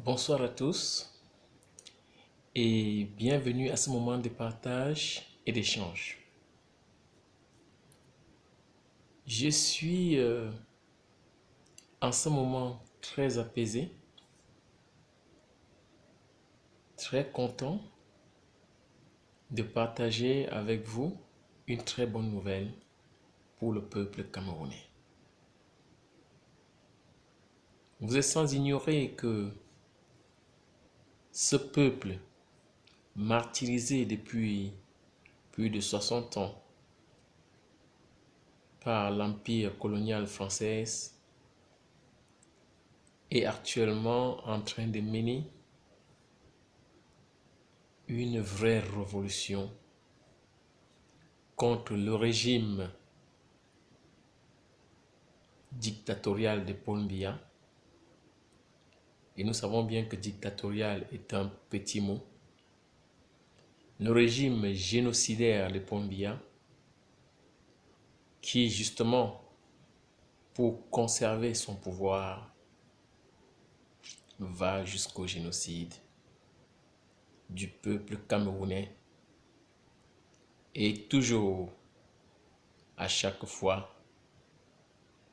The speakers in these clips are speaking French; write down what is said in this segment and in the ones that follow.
Bonsoir à tous et bienvenue à ce moment de partage et d'échange. Je suis en ce moment très apaisé, très content de partager avec vous une très bonne nouvelle pour le peuple camerounais. Vous êtes sans ignorer que ce peuple martyrisé depuis plus de 60 ans par l'empire colonial français est actuellement en train de mener une vraie révolution contre le régime dictatorial de Paul Biya. Et nous savons bien que dictatorial est un petit mot. Le régime génocidaire de Paul Biya qui justement, pour conserver son pouvoir, va jusqu'au génocide du peuple camerounais et toujours, à chaque fois,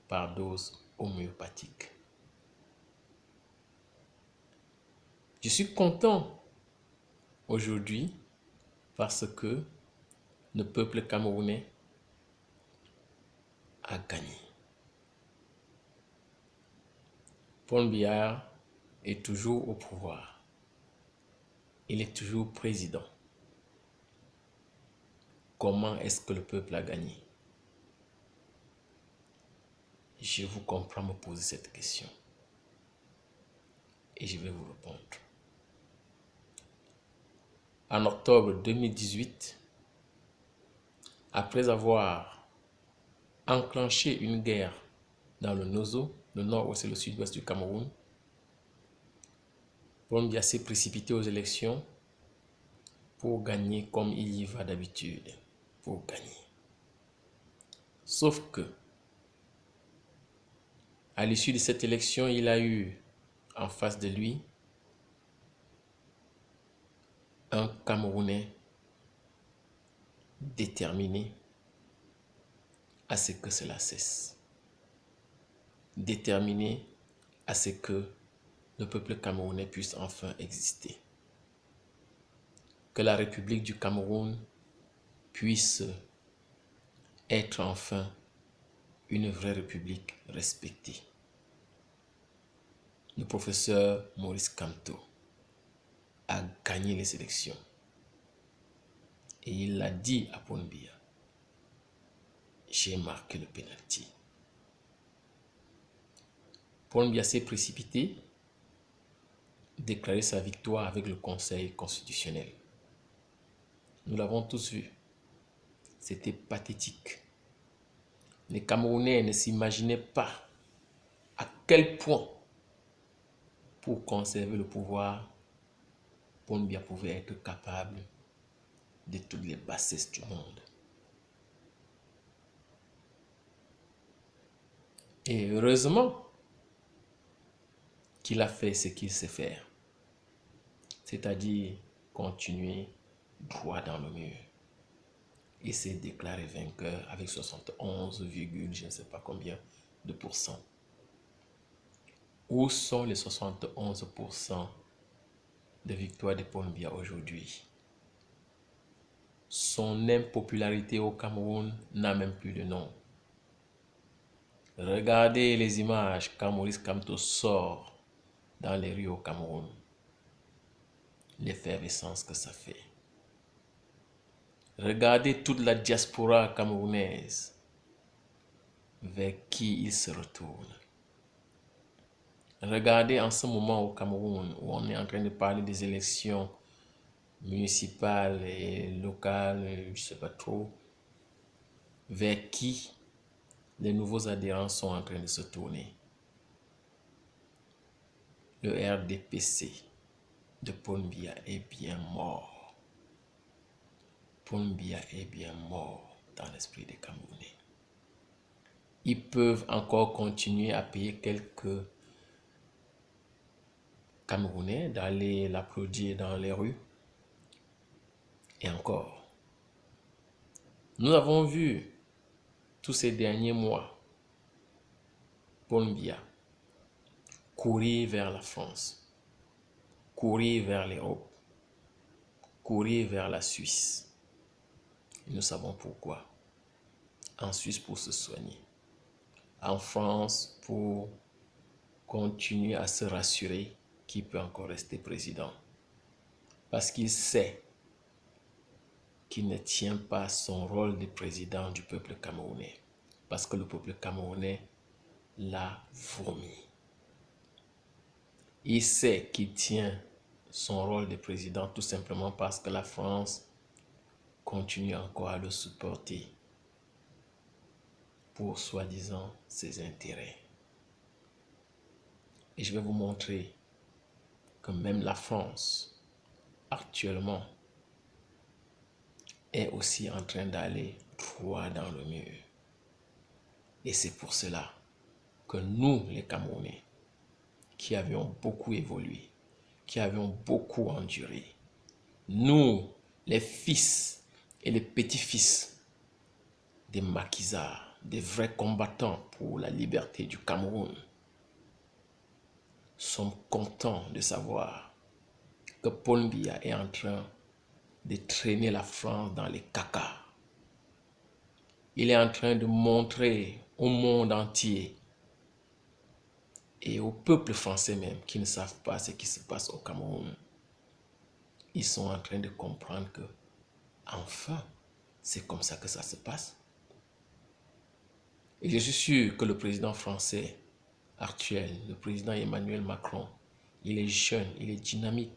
par dose homéopathique. Je suis content aujourd'hui parce que le peuple camerounais a gagné. Paul Biya est toujours au pouvoir. Il est toujours président. Comment est-ce que le peuple a gagné? Je vous comprends me poser cette question. Et je vais vous répondre. En octobre 2018, après avoir enclenché une guerre dans le Nozo, le nord-ouest et le sud-ouest du Cameroun, Paul Biya s'est précipité aux élections pour gagner comme il y va d'habitude, pour gagner. Sauf que, à l'issue de cette élection, il a eu en face de lui un Camerounais déterminé à ce que cela cesse. Déterminé à ce que le peuple camerounais puisse enfin exister. Que la République du Cameroun puisse être enfin une vraie république respectée. Le professeur Maurice Kamto a gagné les élections. Et il l'a dit à Paul Biya, j'ai marqué le pénalty. Paul Biya s'est précipité, déclaré sa victoire avec le Conseil constitutionnel. Nous l'avons tous vu. C'était pathétique. Les Camerounais ne s'imaginaient pas à quel point, pour conserver le pouvoir, Paul Biya pouvait être capable de toutes les bassesses du monde. Et heureusement qu'il a fait ce qu'il sait faire, c'est-à-dire continuer droit dans le mur. Il s'est déclaré vainqueur avec 71, je ne sais pas combien de pourcents. Où sont les 71% de victoire de Paul Biya aujourd'hui? Son impopularité au Cameroun n'a même plus de nom. Regardez les images quand Maurice Kamto sort dans les rues au Cameroun. L'effervescence que ça fait. Regardez toute la diaspora camerounaise vers qui il se retourne. Regardez en ce moment au Cameroun où on est en train de parler des élections municipales et locales, je ne sais pas trop, vers qui les nouveaux adhérents sont en train de se tourner. Le RDPC de Paul Biya est bien mort. Paul Biya est bien mort dans l'esprit des Camerounais. Ils peuvent encore continuer à payer quelques Camerounais d'aller l'applaudir dans les rues. Et encore, nous avons vu tous ces derniers mois Paul Biya courir vers la France, courir vers l'Europe, courir vers la Suisse. Et nous savons pourquoi. En Suisse pour se soigner, en France pour continuer à se rassurer qu'il peut encore rester président. Parce qu'il sait qu'il ne tient pas son rôle de président du peuple camerounais. Parce que le peuple camerounais l'a vomi. Il sait qu'il tient son rôle de président tout simplement parce que la France continue encore à le supporter pour soi-disant ses intérêts. Et je vais vous montrer que même la France, actuellement, est aussi en train d'aller droit dans le mur. Et c'est pour cela que nous, les Camerounais, qui avions beaucoup évolué, qui avions beaucoup enduré, nous, les fils et les petits-fils des maquisards, des vrais combattants pour la liberté du Cameroun, sommes contents de savoir que Paul Biya est en train de traîner la France dans les cacas. Il est en train de montrer au monde entier et au peuple français même qui ne savent pas ce qui se passe au Cameroun. Ils sont en train de comprendre que, enfin, c'est comme ça que ça se passe. Et je suis sûr que le président français actuel, le président Emmanuel Macron, il est jeune, il est dynamique.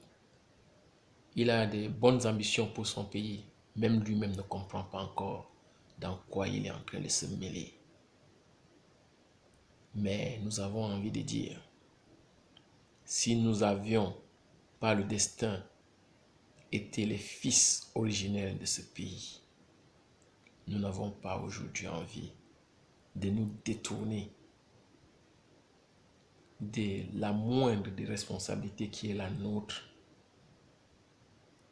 Il a des bonnes ambitions pour son pays. Même lui-même ne comprend pas encore dans quoi il est en train de se mêler. Mais nous avons envie de dire, si nous avions, par le destin, été les fils originels de ce pays, nous n'avons pas aujourd'hui envie de nous détourner de la moindre des responsabilités qui est la nôtre,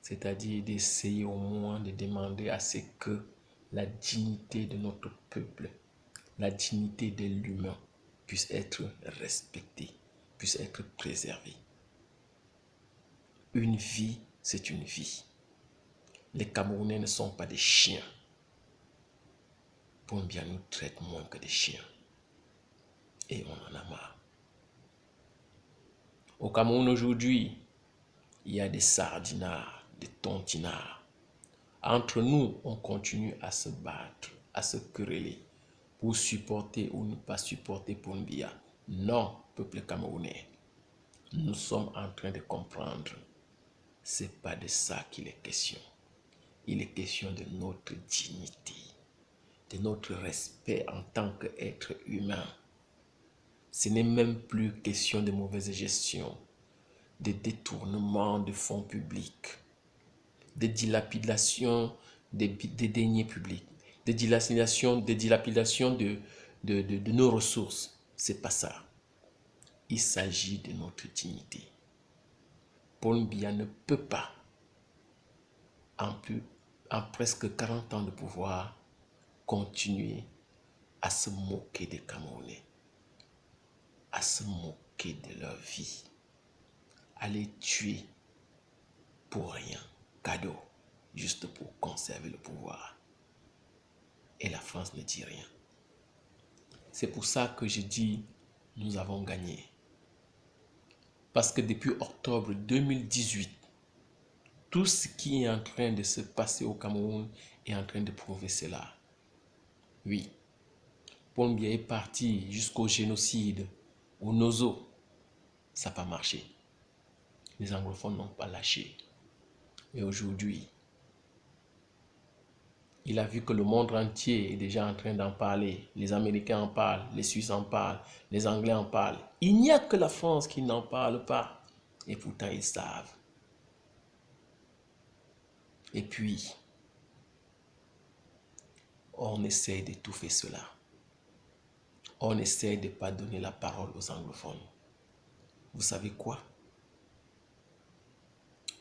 c'est-à-dire d'essayer au moins de demander à ce que la dignité de notre peuple, la dignité de l'humain puisse être respectée, puisse être préservée. Une vie, c'est une vie. Les Camerounais ne sont pas des chiens. Paul Biya nous traite moins que des chiens. Et on en a marre. Au Cameroun aujourd'hui, il y a des sardinards, des tontinards. Entre nous, on continue à se battre, à se quereller pour supporter ou ne pas supporter Paul Biya. Non, peuple camerounais, nous sommes en train de comprendre. C'est pas de ça qu'il est question. Il est question de notre dignité, de notre respect en tant qu'être humain. Ce n'est même plus question de mauvaise gestion, de détournement de fonds publics, de dilapidation des deniers publics, de dilapidation de nos ressources. C'est pas ça. Il s'agit de notre dignité. Paul Biya ne peut pas, en presque 40 ans de pouvoir, continuer à se moquer des Camerounais, à se moquer de leur vie, à les tuer pour rien, cadeau, juste pour conserver le pouvoir. Et la France ne dit rien. C'est pour ça que je dis, nous avons gagné. Parce que depuis octobre 2018, tout ce qui est en train de se passer au Cameroun est en train de prouver cela. Oui, Paul Biya est parti jusqu'au génocide, au Nozo. Ça n'a pas marché. Les anglophones n'ont pas lâché. Et aujourd'hui, il a vu que le monde entier est déjà en train d'en parler. Les Américains en parlent, les Suisses en parlent, les Anglais en parlent. Il n'y a que la France qui n'en parle pas. Et pourtant, ils savent. Et puis, on essaie d'étouffer cela. On essaie de ne pas donner la parole aux anglophones. Vous savez quoi?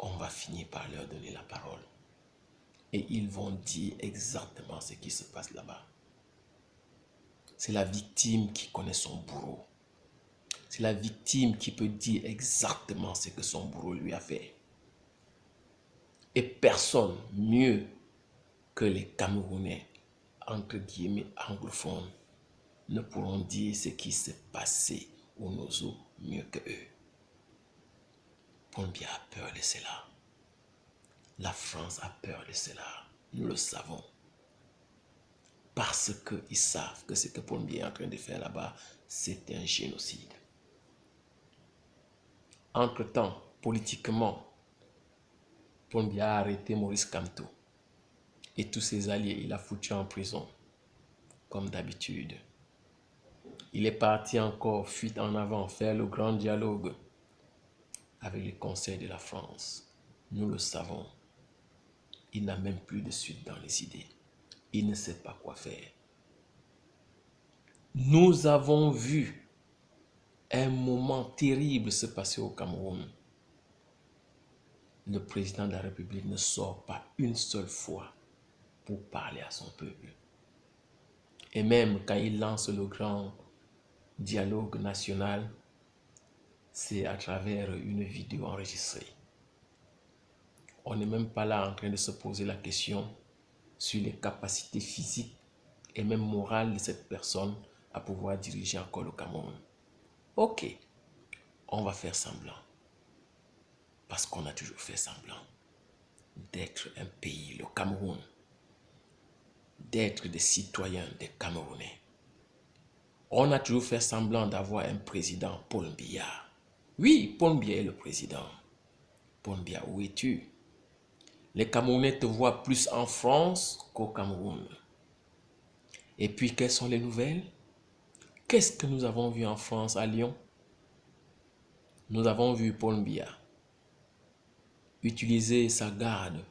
on va finir par leur donner la parole. Et ils vont dire exactement ce qui se passe là-bas. C'est la victime qui connaît son bourreau. C'est la victime qui peut dire exactement ce que son bourreau lui a fait. Et personne mieux que les Camerounais, entre guillemets anglophones, ne pourront dire ce qui s'est passé au Nozo mieux que eux. Paul Biya a peur de cela. La France a peur de cela. Nous le savons. Parce qu'ils savent que ce que Paul Biya est en train de faire là-bas, c'est un génocide. Entre-temps, politiquement, Paul Biya a arrêté Maurice Kamto et tous ses alliés. Il a foutu en prison, comme d'habitude. Il est parti encore, fuite en avant, faire le grand dialogue avec les conseils de la France. Nous le savons. Il n'a même plus de suite dans les idées. Il ne sait pas quoi faire. Nous avons vu un moment terrible se passer au Cameroun. Le président de la République ne sort pas une seule fois pour parler à son peuple. Et même quand il lance le grand dialogue national, c'est à travers une vidéo enregistrée. On n'est même pas là en train de se poser la question sur les capacités physiques et même morales de cette personne à pouvoir diriger encore le Cameroun. Ok, on va faire semblant. Parce qu'on a toujours fait semblant d'être un pays, le Cameroun, d'être des citoyens, des Camerounais. On a toujours fait semblant d'avoir un président, Paul Biya. Oui, Paul Biya est le président. Paul Biya, où es-tu? Les Camerounais te voient plus en France qu'au Cameroun. Et puis, quelles sont les nouvelles? Qu'est-ce que nous avons vu en France, à Lyon? Nous avons vu Paul Biya utiliser sa garde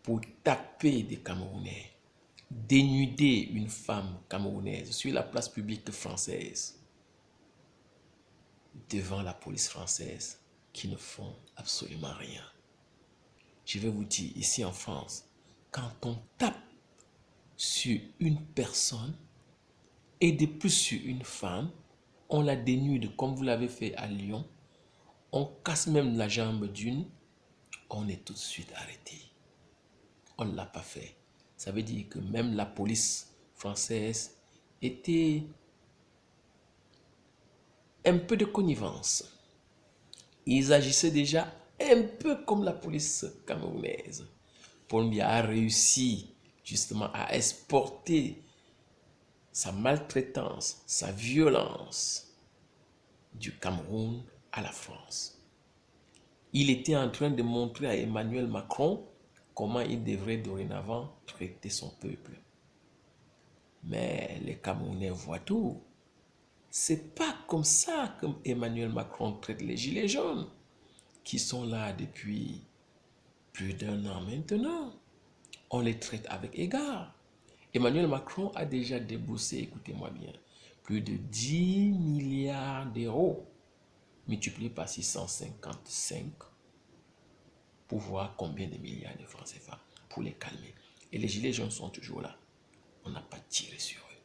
pour taper des Camerounais, dénuder une femme camerounaise sur la place publique française, devant la police française, qui ne font absolument rien. Je vais vous dire, ici en France, quand on tape sur une personne, et de plus sur une femme, on la dénude comme vous l'avez fait à Lyon, on casse même la jambe d'une, on est tout de suite arrêté. On ne l'a pas fait. Ça veut dire que même la police française était un peu de connivence. Ils agissaient déjà un peu comme la police camerounaise. Paul Biya a réussi justement à exporter sa maltraitance, sa violence du Cameroun à la France. Il était en train de montrer à Emmanuel Macron comment il devrait dorénavant traiter son peuple. Mais les Camerounais voient tout. C'est pas comme ça que Emmanuel Macron traite les gilets jaunes, qui sont là depuis plus d'1 an maintenant. On les traite avec égard. Emmanuel Macron a déjà déboursé, écoutez-moi bien, plus de 10 milliards d'euros, multiplié par 655, pour voir combien de milliards de francs CFA, pour les calmer. Et les gilets jaunes sont toujours là. On n'a pas tiré sur eux.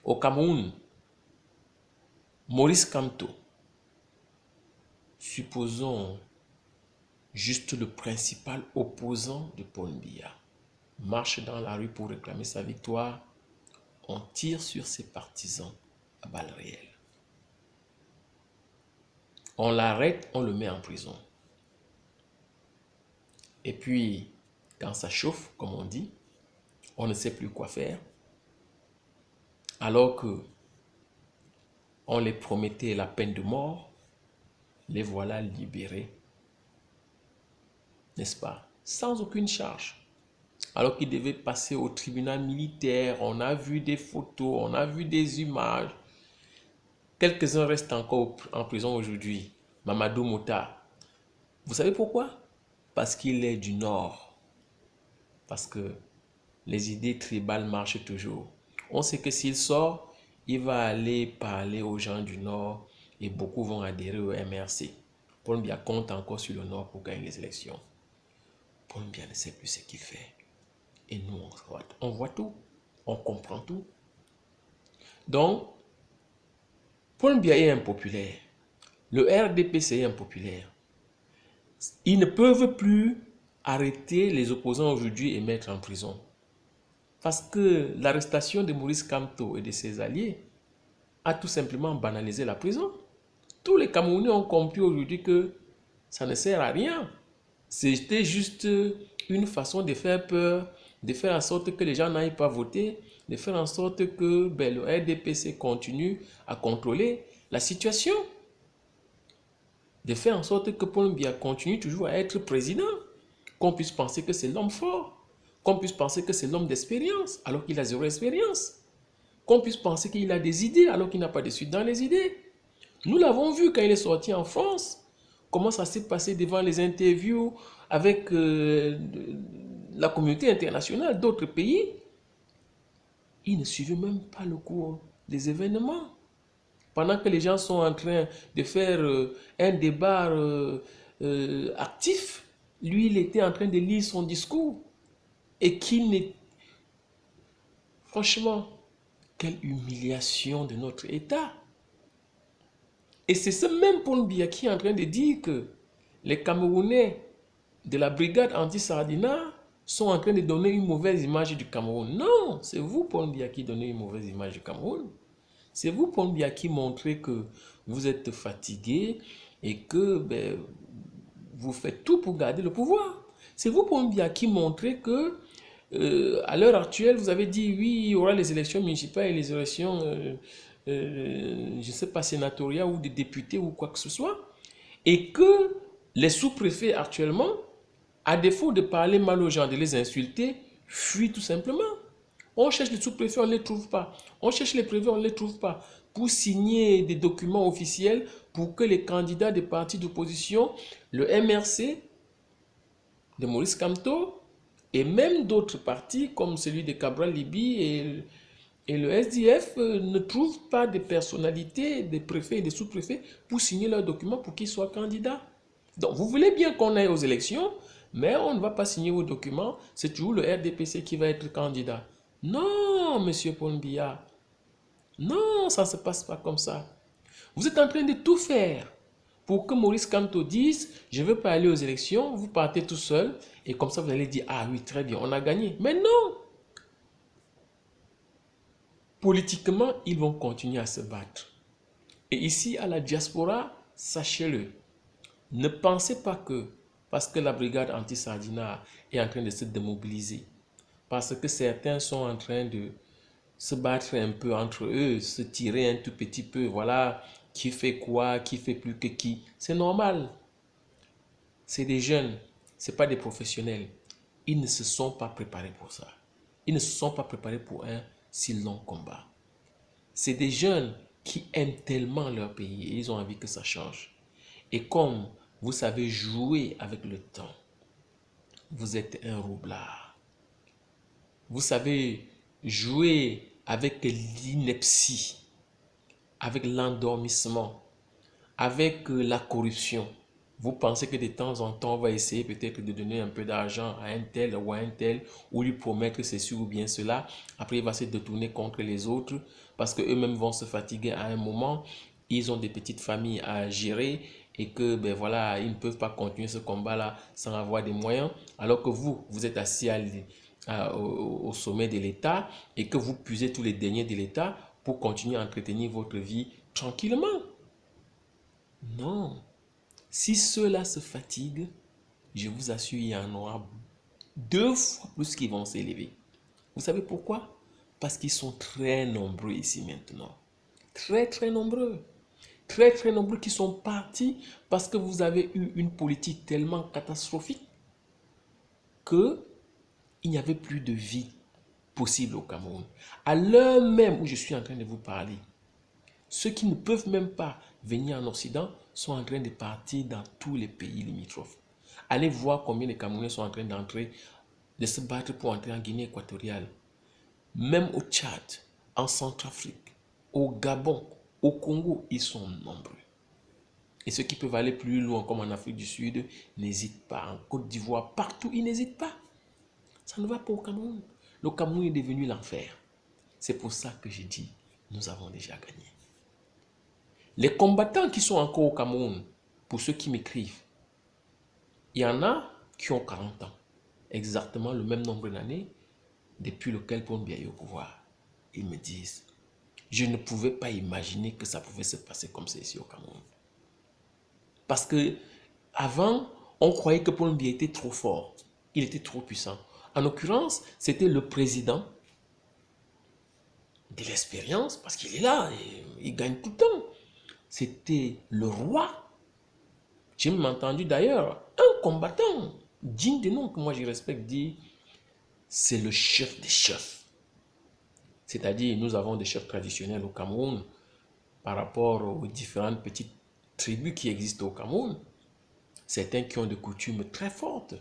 Au Cameroun, Maurice Kamto, supposons juste le principal opposant de Paul Biya, marche dans la rue pour réclamer sa victoire, on tire sur ses partisans à balles réelles. On l'arrête, on le met en prison. Et puis, quand ça chauffe, comme on dit, on ne sait plus quoi faire. Alors que on les promettait la peine de mort, les voilà libérés, n'est-ce pas? Sans aucune charge. Alors qu'ils devaient passer au tribunal militaire, on a vu des photos, on a vu des images. Quelques-uns restent encore en prison aujourd'hui. Mamadou Mouta. Vous savez pourquoi? Parce qu'il est du Nord. Parce que les idées tribales marchent toujours. On sait que s'il sort, il va aller parler aux gens du Nord et beaucoup vont adhérer au MRC. Paul Biya compte encore sur le Nord pour gagner les élections. Paul Biya ne sait plus ce qu'il fait. Et nous, on voit tout. On comprend tout. Donc, Paul Biya est impopulaire. Le RDPC est impopulaire. Ils ne peuvent plus arrêter les opposants aujourd'hui et mettre en prison. Parce que l'arrestation de Maurice Kamto et de ses alliés a tout simplement banalisé la prison. Tous les Camerounais ont compris aujourd'hui que ça ne sert à rien. C'était juste une façon de faire peur, de faire en sorte que les gens n'aillent pas voter, de faire en sorte que le RDPC continue à contrôler la situation, de faire en sorte que Paul Biya continue toujours à être président, qu'on puisse penser que c'est l'homme fort, qu'on puisse penser que c'est l'homme d'expérience alors qu'il a zéro expérience, qu'on puisse penser qu'il a des idées alors qu'il n'a pas de suite dans les idées. Nous l'avons vu quand il est sorti en France, comment ça s'est passé devant les interviews avec la communauté internationale d'autres pays. Il ne suivait même pas le cours des événements. Pendant que les gens sont en train de faire un débat actif, lui, il était en train de lire son discours. Et qu'il n'est... Franchement, quelle humiliation de notre État. Et c'est ce même Paul Biya qui est en train de dire que les Camerounais de la brigade anti-Sardina sont en train de donner une mauvaise image du Cameroun. Non, c'est vous, Paul Biya, qui donnez une mauvaise image du Cameroun. C'est vous, Paul Biya, qui montrez que vous êtes fatigué et que vous faites tout pour garder le pouvoir. C'est vous, Paul Biya, qui montrez que à l'heure actuelle, vous avez dit oui, il y aura les élections municipales et les élections, je ne sais pas, sénatoriales ou des députés ou quoi que ce soit, et que les sous-préfets actuellement, à défaut de parler mal aux gens, de les insulter, fuient tout simplement. On cherche les sous-préfets, on ne les trouve pas. On cherche les préfets, on ne les trouve pas. Pour signer des documents officiels pour que les candidats des partis d'opposition, le MRC de Maurice Kamto, et même d'autres partis comme celui de Cabral Liby et le SDF ne trouvent pas de personnalités, des préfets et des sous-préfets pour signer leurs documents pour qu'ils soient candidats. Donc vous voulez bien qu'on aille aux élections, mais on ne va pas signer vos documents, c'est toujours le RDPC qui va être candidat. Non, monsieur Paul Biya. Non, ça ne se passe pas comme ça. Vous êtes en train de tout faire pour que Maurice Kamto dise « Je ne veux pas aller aux élections », vous partez tout seul et comme ça vous allez dire « Ah oui, très bien, on a gagné ». Mais non! Politiquement, ils vont continuer à se battre. Et ici, à la diaspora, sachez-le, ne pensez pas que, parce que la brigade anti-Sardina est en train de se démobiliser, parce que certains sont en train de se battre un peu entre eux, se tirer un tout petit peu, voilà, qui fait quoi, qui fait plus que qui. C'est normal. C'est des jeunes, ce n'est pas des professionnels. Ils ne se sont pas préparés pour ça. Ils ne se sont pas préparés pour un si long combat. C'est des jeunes qui aiment tellement leur pays et ils ont envie que ça change. Et comme vous savez jouer avec le temps, vous êtes un roublard. Vous savez jouer avec l'ineptie, avec l'endormissement, avec la corruption. Vous pensez que de temps en temps, on va essayer peut-être de donner un peu d'argent à un tel ou à un tel, ou lui promettre ceci ou bien cela. Après, il va se détourner contre les autres parce qu'eux-mêmes vont se fatiguer à un moment. Ils ont des petites familles à gérer et que, ben voilà, ils ne peuvent pas continuer ce combat-là sans avoir des moyens. Alors que vous, vous êtes assis au sommet de l'État et que vous puisez tous les deniers de l'État pour continuer à entretenir votre vie tranquillement. Non. Si ceux-là se fatiguent, je vous assure, il y en aura 2 fois plus qui vont s'élever. Vous savez pourquoi? Parce qu'ils sont très nombreux ici maintenant. Très nombreux. Très nombreux qui sont partis parce que vous avez eu une politique tellement catastrophique que il n'y avait plus de vie possible au Cameroun. À l'heure même où je suis en train de vous parler, ceux qui ne peuvent même pas venir en Occident sont en train de partir dans tous les pays limitrophes. Allez voir combien de Camerounais sont en train d'entrer, de se battre pour entrer en Guinée équatoriale. Même au Tchad, en Centrafrique, au Gabon, au Congo, ils sont nombreux. Et ceux qui peuvent aller plus loin, comme en Afrique du Sud, n'hésitent pas. En Côte d'Ivoire, partout, ils n'hésitent pas. Ça ne va pas au Cameroun. Le Cameroun est devenu l'enfer. C'est pour ça que j'ai dit, nous avons déjà gagné. Les combattants qui sont encore au Cameroun, pour ceux qui m'écrivent, il y en a qui ont 40 ans. Exactement le même nombre d'années depuis lequel Paul Biya est au pouvoir. Ils me disent, je ne pouvais pas imaginer que ça pouvait se passer comme ça ici au Cameroun. Parce que avant, on croyait que Paul Biya était trop fort. Il était trop puissant. En l'occurrence, c'était le président de l'expérience, parce qu'il est là, et il gagne tout le temps. C'était le roi. J'ai même entendu d'ailleurs un combattant digne de nom que moi je respecte dire, c'est le chef des chefs. C'est-à-dire, nous avons des chefs traditionnels au Cameroun par rapport aux différentes petites tribus qui existent au Cameroun. Certains qui ont des coutumes très fortes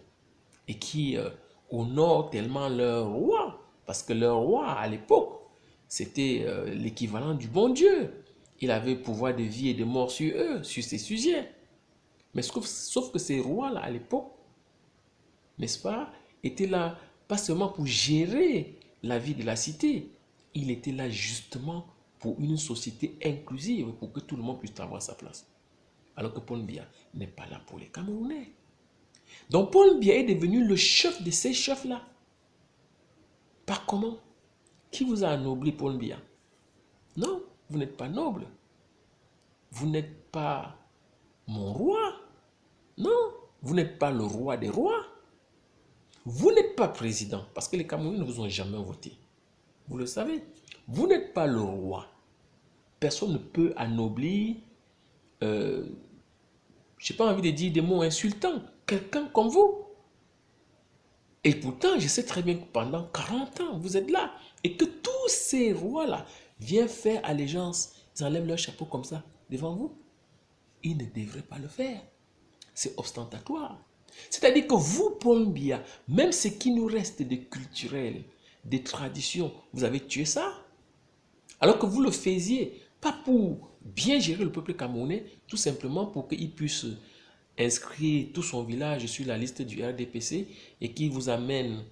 et qui honorent tellement leur roi. Parce que leur roi, à l'époque, c'était l'équivalent du bon Dieu. Il avait le pouvoir de vie et de mort sur eux, sur ces sujets. Mais sauf que ces rois-là, à l'époque, n'est-ce pas, étaient là pas seulement pour gérer la vie de la cité, il était là justement pour une société inclusive, pour que tout le monde puisse avoir sa place. Alors que Paul Biya n'est pas là pour les Camerounais. Donc Paul Biya est devenu le chef de ces chefs-là. Par comment? Qui vous a anobli Paul Biya? Non, vous n'êtes pas noble. Vous n'êtes pas mon roi. Non, vous n'êtes pas le roi des rois. Vous n'êtes pas président, parce que les Camerounais ne vous ont jamais voté. Vous le savez. Vous n'êtes pas le roi. Personne ne peut anoblir, je n'ai pas envie de dire des mots insultants, quelqu'un comme vous. Et pourtant, je sais très bien que pendant 40 ans, vous êtes là. Et que tous ces rois-là viennent faire allégeance. Ils enlèvent leur chapeau comme ça devant vous. Ils ne devraient pas le faire. C'est ostentatoire. C'est-à-dire que vous, Paul Biya, même ce qui nous reste de culturel, des traditions, vous avez tué ça. Alors que vous le faisiez, pas pour bien gérer le peuple camerounais, tout simplement pour qu'il puisse inscrire tout son village sur la liste du RDPC et qu'il vous amène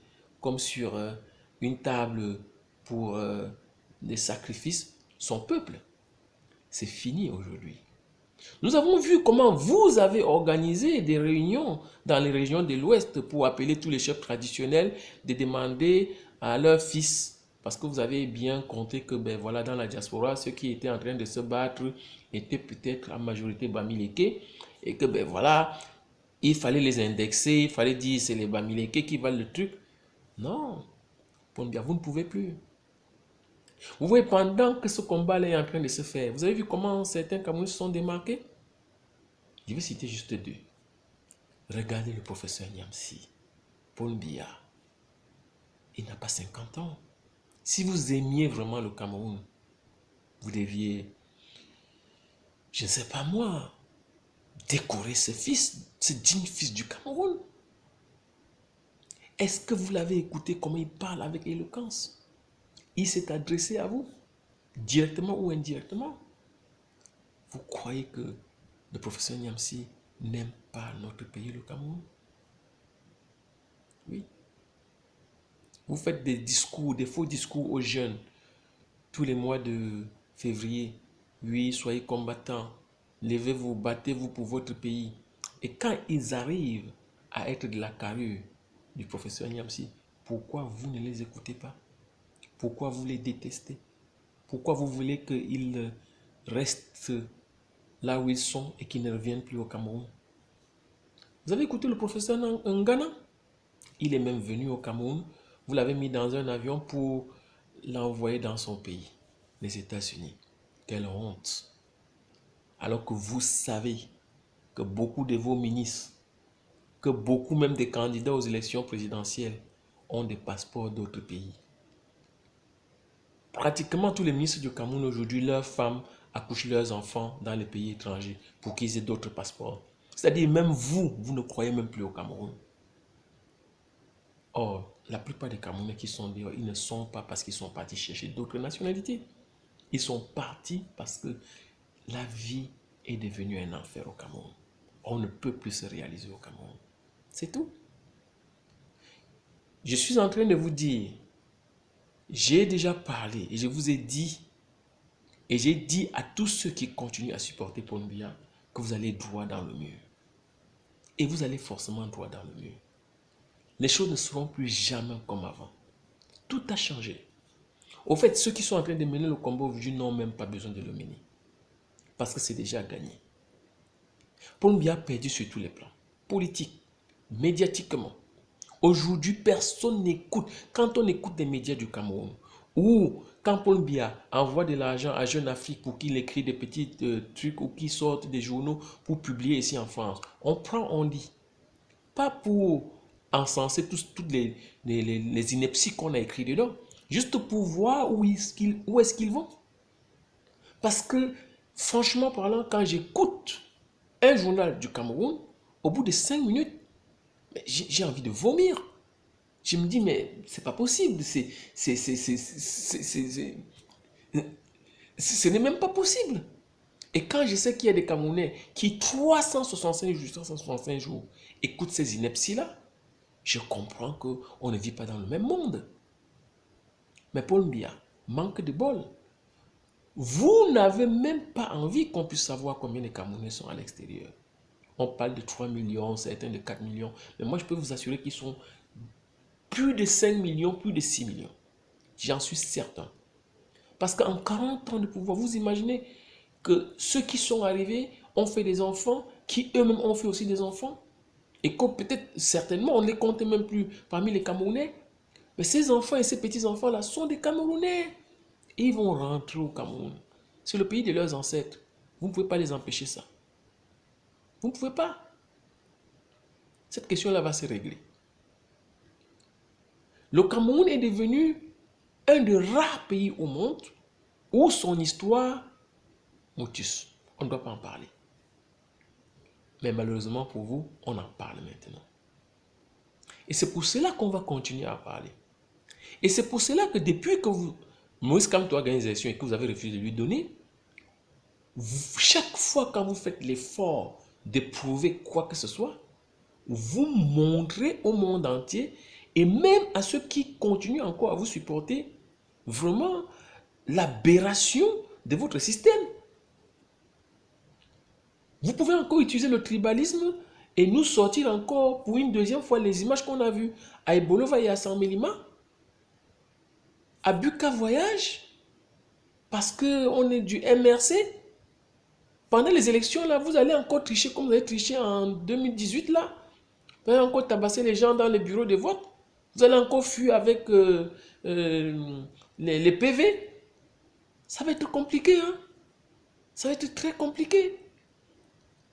comme sur une table pour des sacrifices son peuple. C'est fini aujourd'hui. Nous avons vu comment vous avez organisé des réunions dans les régions de l'Ouest pour appeler tous les chefs traditionnels de demander à leurs fils, parce que vous avez bien compté que ben voilà, dans la diaspora, ceux qui étaient en train de se battre étaient peut-être en majorité Bamileke, et que ben voilà, il fallait les indexer, il fallait dire c'est les Bamileke qui valent le truc. Non, vous ne pouvez plus. Vous voyez, pendant que ce combat-là est en train de se faire, vous avez vu comment certains Camerounais se sont démarqués? Je vais citer juste deux. Regardez le professeur Niamsi, Paul Biya. Il n'a pas 50 ans. Si vous aimiez vraiment le Cameroun, vous deviez, je ne sais pas moi, décorer ce fils, ce digne fils du Cameroun. Est-ce que vous l'avez écouté comment il parle avec éloquence? Il s'est adressé à vous, directement ou indirectement. Vous croyez que le professeur Niamsi n'aime pas notre pays, le Cameroun? Oui. Vous faites des discours, des faux discours aux jeunes tous les mois de février. Oui, soyez combattants, levez-vous, battez-vous pour votre pays. Et quand ils arrivent à être de la carrure du professeur Niamsi, pourquoi vous ne les écoutez pas? Pourquoi vous les détestez? Pourquoi vous voulez qu'ils restent là où ils sont et qu'ils ne reviennent plus au Cameroun? Vous avez écouté le professeur Ngana? Il est même venu au Cameroun. Vous l'avez mis dans un avion pour l'envoyer dans son pays, les États-Unis. Quelle honte! Alors que vous savez que beaucoup de vos ministres, que beaucoup même des candidats aux élections présidentielles ont des passeports d'autres pays. Pratiquement tous les ministres du Cameroun aujourd'hui, leurs femmes accouchent leurs enfants dans les pays étrangers pour qu'ils aient d'autres passeports. C'est-à-dire même vous, vous ne croyez même plus au Cameroun. Or, la plupart des Camerounais qui sont dehors, ils ne sont pas parce qu'ils sont partis chercher d'autres nationalités. Ils sont partis parce que la vie est devenu un enfer au Cameroun. On ne peut plus se réaliser au Cameroun. C'est tout. Je suis en train de vous dire, j'ai déjà parlé et je vous ai dit, et j'ai dit à tous ceux qui continuent à supporter Paul Biya que vous allez droit dans le mur. Et vous allez forcément droit dans le mur. Les choses ne seront plus jamais comme avant. Tout a changé. Au fait, ceux qui sont en train de mener le combat aujourd'hui n'ont même pas besoin de le mener. Parce que c'est déjà gagné. Paul Biya a perdu sur tous les plans. Politique, médiatiquement. Aujourd'hui, personne n'écoute. Quand on écoute des médias du Cameroun, ou quand Paul Biya envoie de l'argent à Jeune Afrique pour qu'il écrit des petits trucs ou qu'il sorte des journaux pour publier ici en France, on prend, on lit. Pas pour encenser toutes les inepties qu'on a écrites dedans. Juste pour voir où est-ce qu'ils vont. Parce que, franchement parlant, quand j'écoute un journal du Cameroun, au bout de 5 minutes, j'ai envie de vomir. Je me dis, mais c'est pas possible. Ce n'est même pas possible. Et quand je sais qu'il y a des Camerounais qui 365 jours écoutent ces inepties-là, je comprends qu'on ne vit pas dans le même monde. Mais Paul Biya manque de bol. Vous n'avez même pas envie qu'on puisse savoir combien de Camerounais sont à l'extérieur. On parle de 3 millions, certains de 4 millions. Mais moi, je peux vous assurer qu'ils sont plus de 5 millions, plus de 6 millions. J'en suis certain. Parce qu'en 40 ans de pouvoir, vous imaginez que ceux qui sont arrivés ont fait des enfants, qui eux-mêmes ont fait aussi des enfants, et que peut-être, certainement, on ne les compte même plus parmi les Camerounais. Mais ces enfants et ces petits-enfants-là sont des Camerounais. Et ils vont rentrer au Cameroun. C'est le pays de leurs ancêtres. Vous ne pouvez pas les empêcher ça. Vous ne pouvez pas. Cette question-là va se régler. Le Cameroun est devenu un des rares pays au monde où son histoire motus. On ne doit pas en parler. Mais malheureusement pour vous, on en parle maintenant. Et c'est pour cela qu'on va continuer à parler. Et c'est pour cela que depuis que Moïse Kamto a gagné les élections et que vous avez refusé de lui donner, chaque fois quand vous faites l'effort de prouver quoi que ce soit, vous montrez au monde entier et même à ceux qui continuent encore à vous supporter vraiment l'aberration de votre système. Vous pouvez encore utiliser le tribalisme et nous sortir encore pour une deuxième fois les images qu'on a vues à Ebolova et à Saint-Mélima, à Buka Voyage, parce qu'on est du MRC. Pendant les élections, là, vous allez encore tricher comme vous avez triché en 2018, là. Vous allez encore tabasser les gens dans les bureaux de vote. Vous allez encore fuir avec les PV. Ça va être compliqué, hein. Ça va être très compliqué.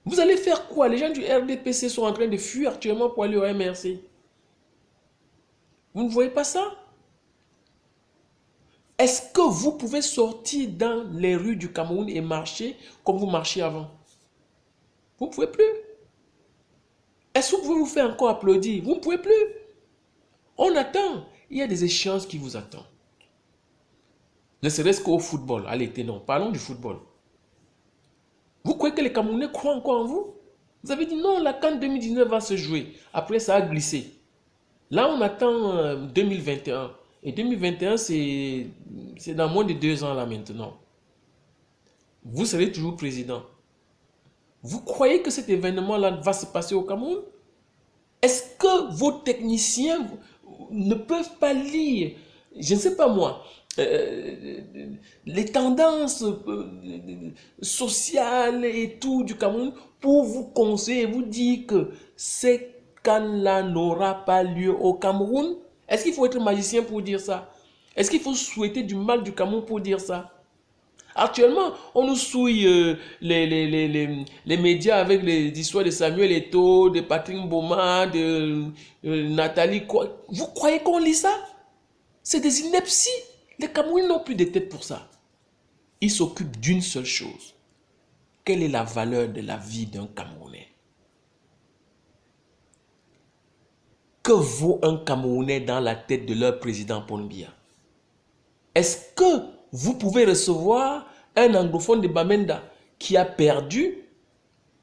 Vous allez faire quoi? Les gens du RDPC sont en train de fuir actuellement pour aller au MRC. Vous ne voyez pas ça? Est-ce que vous pouvez sortir dans les rues du Cameroun et marcher comme vous marchiez avant? Vous ne pouvez plus. Est-ce que vous pouvez vous faire encore applaudir? Vous ne pouvez plus. On attend. Il y a des échéances qui vous attendent. Ne serait-ce qu'au football. À l'été, non. Parlons du football. Vous croyez que les Camerounais croient encore en vous? Vous avez dit non, la CAN 2019 va se jouer. Après, ça a glissé. Là, on attend 2021. Et 2021, c'est dans moins de 2 ans là maintenant. Vous serez toujours président. Vous croyez que cet événement-là va se passer au Cameroun? Est-ce que vos techniciens ne peuvent pas lire, je ne sais pas moi, les tendances sociales et tout du Cameroun pour vous conseiller et vous dire que ces CAN-là n'aura pas lieu au Cameroun? Est-ce qu'il faut être magicien pour dire ça? Est-ce qu'il faut souhaiter du mal du Cameroun pour dire ça? Actuellement, on nous souille les médias avec les histoires de Samuel Eto'o, de Patrick Mboma, de Nathalie. Vous croyez qu'on lit ça? C'est des inepties. Les Camerounais n'ont plus de tête pour ça. Ils s'occupent d'une seule chose. Quelle est la valeur de la vie d'un Camerounais? Que vaut un Camerounais dans la tête de leur président Paul Biya? Est-ce que vous pouvez recevoir un anglophone de Bamenda qui a perdu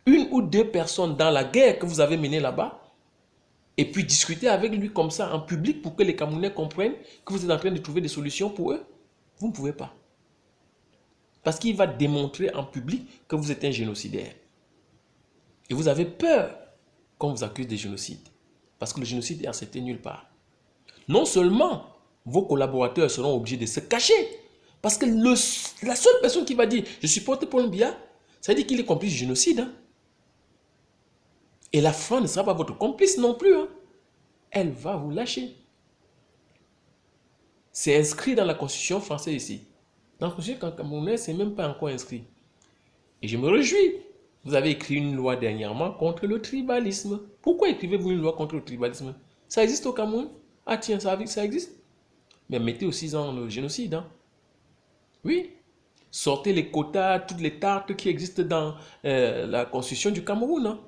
une ou deux personnes dans la guerre que vous avez menée là-bas et puis discuter avec lui comme ça en public pour que les Camerounais comprennent que vous êtes en train de trouver des solutions pour eux? Vous ne pouvez pas. Parce qu'il va démontrer en public que vous êtes un génocidaire. Et vous avez peur qu'on vous accuse de génocide. Parce que le génocide est accepté nulle part. Non seulement vos collaborateurs seront obligés de se cacher, parce que la seule personne qui va dire « je supporte Paul Biya », ça veut dire qu'il est complice du génocide. Hein. Et la France ne sera pas votre complice non plus. Hein. Elle va vous lâcher. C'est inscrit dans la constitution française ici. Dans la constitution camerounaise, ce n'est même pas encore inscrit. Et je me réjouis. Vous avez écrit une loi dernièrement contre le tribalisme. Pourquoi écrivez-vous une loi contre le tribalisme? Ça existe au Cameroun? Ah tiens, ça existe. Mais mettez aussi dans le génocide. Hein. Oui. Sortez les quotas, toutes les tartes qui existent dans la constitution du Cameroun. Hein.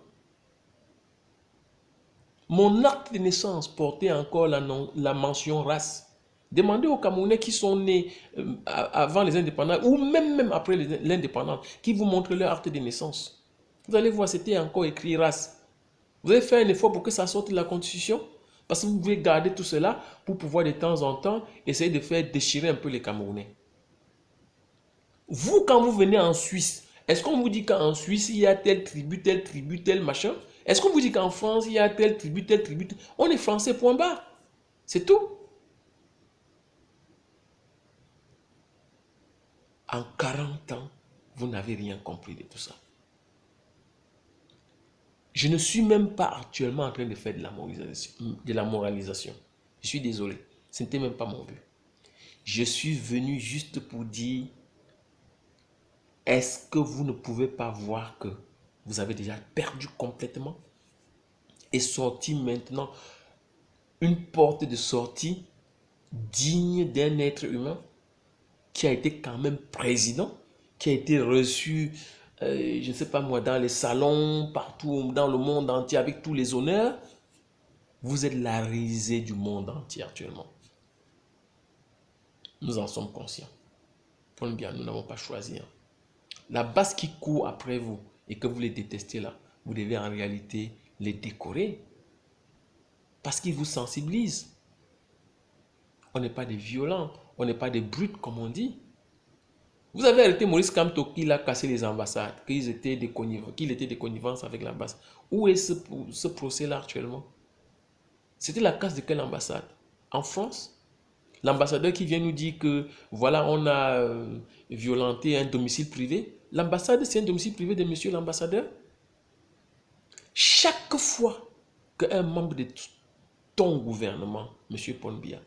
Mon acte de naissance portait encore la mention race. Demandez aux Camerounais qui sont nés avant les indépendances ou même après l'indépendance, qui vous montrent leur acte de naissance. Vous allez voir, c'était encore écrit race. Vous avez fait un effort pour que ça sorte de la Constitution? Parce que vous pouvez garder tout cela pour pouvoir de temps en temps essayer de faire déchirer un peu les Camerounais. Vous, quand vous venez en Suisse, est-ce qu'on vous dit qu'en Suisse, il y a tel tribu, tel machin? Est-ce qu'on vous dit qu'en France, il y a tel tribu? On est français, point barre. C'est tout. En 40 ans, vous n'avez rien compris de tout ça. Je ne suis même pas actuellement en train de faire de la moralisation. Je suis désolé. Ce n'était même pas mon but. Je suis venu juste pour dire, est-ce que vous ne pouvez pas voir que vous avez déjà perdu complètement et sorti maintenant une porte de sortie digne d'un être humain qui a été quand même président, qui a été reçu, je ne sais pas moi, dans les salons, partout dans le monde entier avec tous les honneurs. Vous êtes la risée du monde entier actuellement. Nous en sommes conscients. Paul Biya, nous n'avons pas choisi. Hein. La base qui court après vous et que vous les détestez là, vous devez en réalité les décorer. Parce qu'ils vous sensibilisent. On n'est pas des violents, on n'est pas des brutes comme on dit. Vous avez arrêté Maurice Kamto qui a cassé les ambassades, qu'il était des connivences avec l'ambassade. Où est ce procès-là actuellement? C'était la casse de quelle ambassade? En France? L'ambassadeur qui vient nous dire que voilà, on a violenté un domicile privé. L'ambassade, c'est un domicile privé de monsieur l'ambassadeur. Chaque fois qu'un membre de ton gouvernement, monsieur Paul Biya,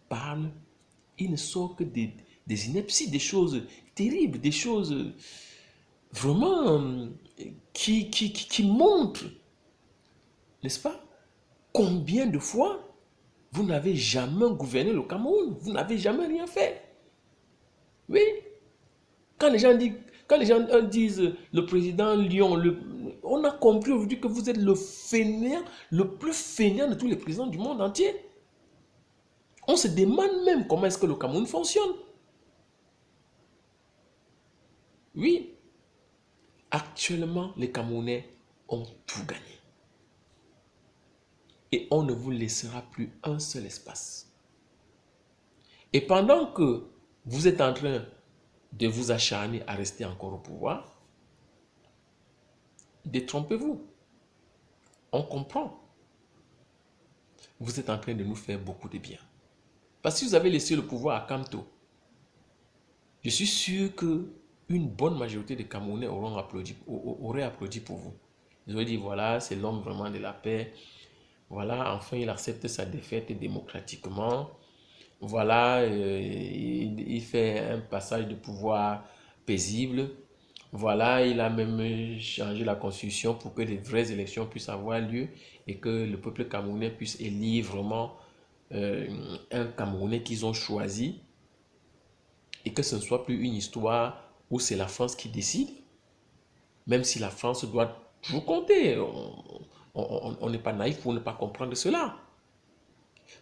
parle, il ne sort que des inepties, des choses terribles, des choses vraiment qui montrent, n'est-ce pas, combien de fois vous n'avez jamais gouverné le Cameroun, vous n'avez jamais rien fait. Oui, quand les gens disent le président Lyon, on a compris aujourd'hui que vous êtes le fainéant, le plus fainéant de tous les présidents du monde entier. On se demande même comment est-ce que le Cameroun fonctionne. Oui, actuellement, les Camerounais ont tout gagné. Et on ne vous laissera plus un seul espace. Et pendant que vous êtes en train de vous acharner à rester encore au pouvoir, détrompez-vous. On comprend. Vous êtes en train de nous faire beaucoup de bien. Parce que si vous avez laissé le pouvoir à Kamto, je suis sûr qu'une bonne majorité des Camerounais auraient applaudi pour vous. Ils auraient dit, voilà, c'est l'homme vraiment de la paix. Voilà, enfin, il accepte sa défaite démocratiquement. Voilà, il fait un passage de pouvoir paisible. Voilà, il a même changé la constitution pour que les vraies élections puissent avoir lieu et que le peuple camerounais puisse élire vraiment un Camerounais qu'ils ont choisi et que ce ne soit plus une histoire où c'est la France qui décide, même si la France doit toujours compter. On n'est pas naïf pour ne pas comprendre cela.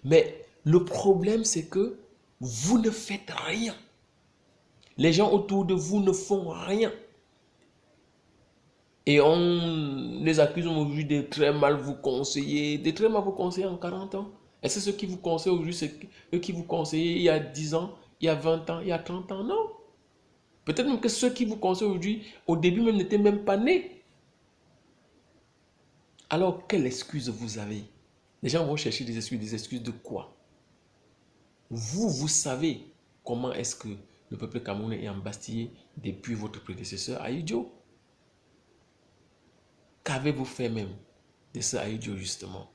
Mais le problème, c'est que vous ne faites rien. Les gens autour de vous ne font rien. Et on les accuse aujourd'hui de très mal vous conseiller, en 40 ans. Est-ce que ceux qui vous conseillent aujourd'hui, c'est eux qui vous conseillaient il y a 10 ans, il y a 20 ans, il y a 30 ans? Non. Peut-être même que ceux qui vous conseillent aujourd'hui, au début même, n'étaient même pas nés. Alors, quelle excuse vous avez? Les gens vont chercher des excuses de quoi? Vous savez comment est-ce que le peuple camerounais est embastillé depuis votre prédécesseur Ahidjo. Qu'avez-vous fait même de ce Ahidjo justement?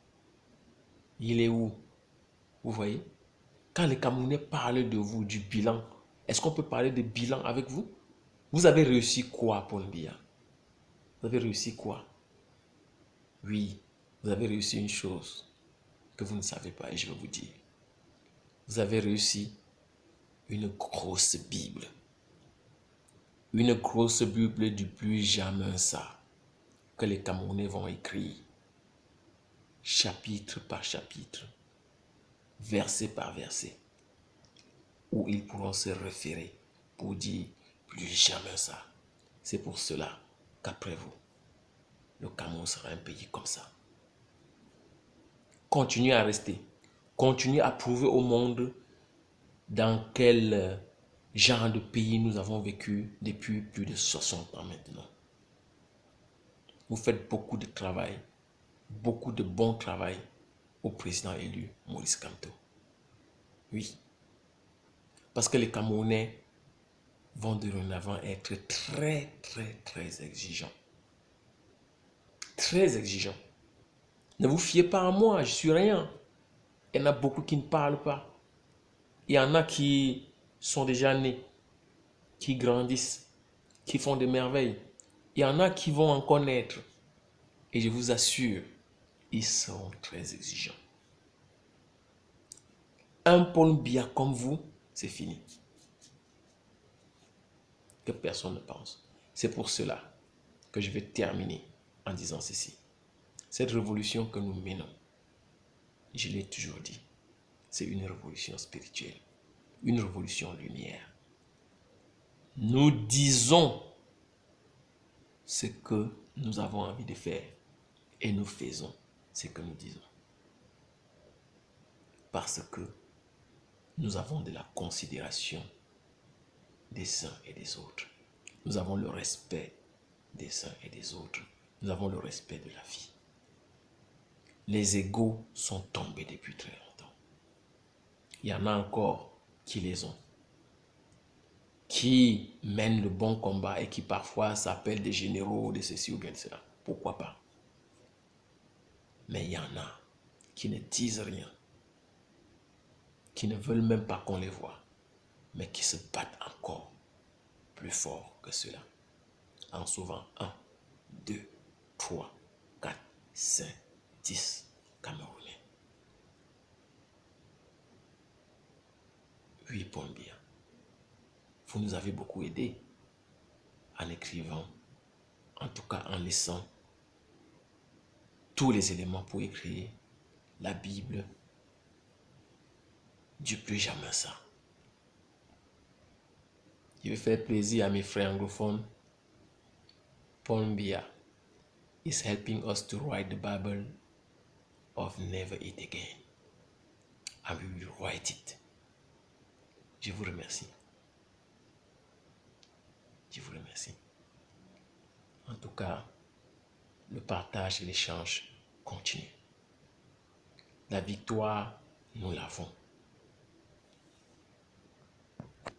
Il est où? Vous voyez? Quand les Camerounais parlent de vous, du bilan, est-ce qu'on peut parler de bilan avec vous? Vous avez réussi quoi, Paul Biya? Vous avez réussi quoi? Oui, vous avez réussi une chose que vous ne savez pas et je vais vous dire. Vous avez réussi une grosse Bible. Une grosse Bible du plus jamais ça que les Camerounais vont écrire chapitre par chapitre, verset par verset, où ils pourront se référer pour dire plus jamais ça. C'est pour cela qu'après vous, le Cameroun sera un pays comme ça. Continuez à rester. Continuez à prouver au monde dans quel genre de pays nous avons vécu depuis plus de 60 ans maintenant. Vous faites beaucoup de travail, beaucoup de bon travail au président élu Maurice Kamto. Oui, parce que les Camerounais vont dorénavant être très exigeants. Très exigeants. Ne vous fiez pas à moi, je suis rien. Il y en a beaucoup qui ne parlent pas. Il y en a qui sont déjà nés, qui grandissent, qui font des merveilles. Il y en a qui vont encore naître. Et je vous assure, ils seront très exigeants. Un Paul Biya comme vous, c'est fini. Que personne ne pense. C'est pour cela que je vais terminer en disant ceci. Cette révolution que nous menons, je l'ai toujours dit, c'est une révolution spirituelle, une révolution lumière. Nous disons ce que nous avons envie de faire et nous faisons ce que nous disons. Parce que nous avons de la considération des uns et des autres. Nous avons le respect des uns et des autres. Nous avons le respect de la vie. Les égos sont tombés depuis très longtemps. Il y en a encore qui les ont, qui mènent le bon combat et qui parfois s'appellent des généraux de ceci ou bien de cela. Pourquoi pas? Mais il y en a qui ne disent rien, qui ne veulent même pas qu'on les voie, mais qui se battent encore plus fort que cela, en sauvant 1, 2, 3, 4, 5, 10 Camerounais. Oui, Paul Biya, vous nous avez beaucoup aidé en écrivant, en tout cas en laissant tous les éléments pour écrire la Bible du plus jamais ça. Je vais faire plaisir à mes frères anglophones. Paul Biya is helping us to write the Bible of Never Eat Again. And we will write it. Je vous remercie. Je vous remercie. En tout cas, le partage et l'échange continuent. La victoire, nous l'avons.